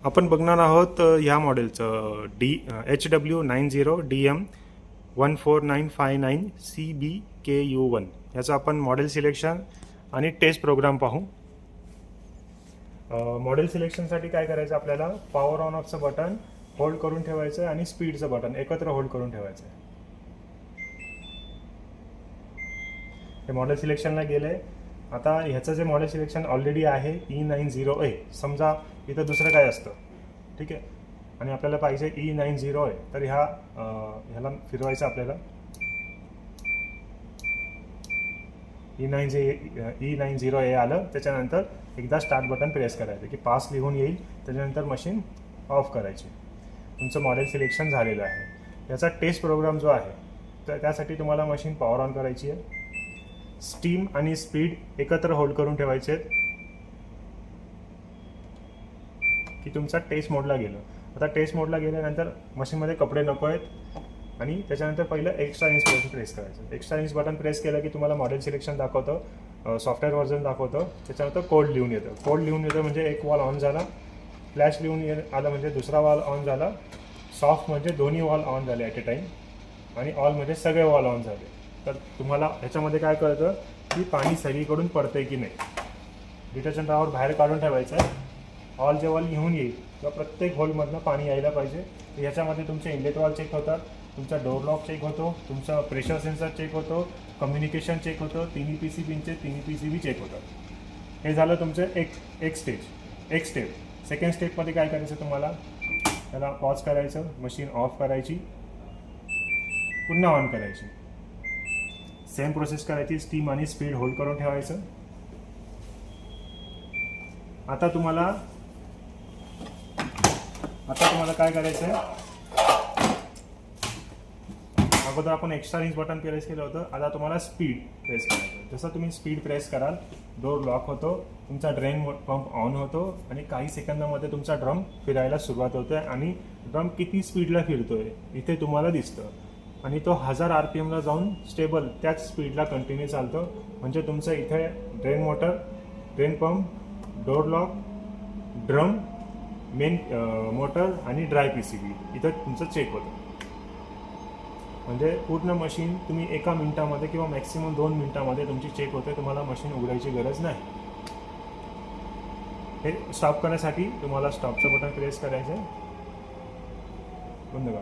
आपण बघणार आहोत ह्या मॉडेलचं HW90DM14959CBKU1 याचं आपण मॉडेल सिलेक्शन आणि टेस्ट प्रोग्राम पाहू। मॉडेल सिलेक्शनसाठी काय करायचं, आपल्याला पॉवर ऑन ऑफचं बटन होल्ड करून ठेवायचं आणि स्पीडचं बटन एकत्र होल्ड करून ठेवायचं। हे मॉडेल सिलेक्शनला गेले। आता ह्याचं जे मॉडेल सिलेक्शन ऑलरेडी आहे E90A, समजा इथं दुसरं काय असतं, ठीक आहे, आणि आपल्याला पाहिजे E90A, तर ह्याला फिरवायचं आपल्याला। E90A आलं, त्याच्यानंतर एकदा स्टार्ट बटन प्रेस करायचं की पास लिहून येईल, त्याच्यानंतर मशीन ऑफ करायची। तुमचं मॉडेल सिलेक्शन झालेलं आहे। याचा टेस्ट प्रोग्राम जो आहे तर त्यासाठी तुम्हाला मशीन पॉवर ऑन करायची आहे, स्टीम आणि स्पीड एकत्र होल्ड करून ठेवायचे की तुमचा टेस्ट मोडला गेलं। आता टेस्ट मोडला गेल्यानंतर मशीनमध्ये कपडे नको आहेत आणि त्याच्यानंतर पहिलं एक्स्ट्रा इंच बटन प्रेस करायचं। एक्स्ट्रा इंच बटन प्रेस केलं की तुम्हाला मॉडेल सिलेक्शन दाखवतं, सॉफ्टवेअर व्हर्जन दाखवतं, त्याच्यानंतर कोड लिहून येतं। कोड लिहून येतं म्हणजे एक वॉल ऑन झाला, फ्लॅश लिहून आलं म्हणजे दुसरा वॉल ऑन झाला, सॉफ्ट म्हणजे दोन्ही वॉल ऑन झाले ॲट ए टाईम, आणि ऑल म्हणजे सगळे वॉल ऑन झाले। तर तुम्हाला ह्याच्यामध्ये काय कळतं की पाणी सगळीकडून पडतंय की नाही। डिटर्जंट रावर बाहेर काढून ठेवायचं आहे। ऑल जेव्हा लिहून येईल किंवा प्रत्येक होलमधनं पाणी यायला पाहिजे। तर ह्याच्यामध्ये तुमचे इनलेट वॉल चेक होतात, तुमचा डोर लॉक चेक होतो, तुमचा प्रेशर सेन्सर चेक होतो, कम्युनिकेशन चेक होतं, तिन्ही PCBचे तिन्ही PCB चेक होतात। हे झालं तुमचं एक स्टेप। सेकंड स्टेपमध्ये काय करायचं, तुम्हाला त्याला पॉज करायचं, मशीन ऑफ करायची, पुन्हा ऑन करायची। सेम प्रोसेस करायची, स्टीम आणि स्पीड होल्ड करून ठेवायचं। आता तुम्हाला काय करायचं आहे, अगोदर आपण एक्स्ट्रा इंच बटन प्रेस केलं होतं, आता तुम्हाला स्पीड प्रेस करायचं। जसं तुम्ही स्पीड प्रेस कराल, डोर लॉक होतो, तुमचा ड्रेन पंप ऑन होतो आणि काही सेकंदामध्ये तुमचा ड्रम फिरायला सुरुवात होते आणि ड्रम किती स्पीडला फिरतोय इथे तुम्हाला दिसतं, आणि तो 1000 RPM ला जाऊन स्टेबल त्याच स्पीडला कंटिन्यू चालतो। म्हणजे तुमचं इथे drain motor, drain pump, door lock, drum, main motor आणि ड्राय PCB इथं तुमचं चेक होतं। म्हणजे पूर्ण मशीन तुम्ही एका मिनिटामध्ये किंवा मॅक्सिमम 2 मिनिटामध्ये तुमची चेक होते, तुम्हाला मशीन उघडायची गरज नाही। हे स्टॉप करण्यासाठी तुम्हाला स्टॉपचं बटन प्रेस करायचं, बंद करा।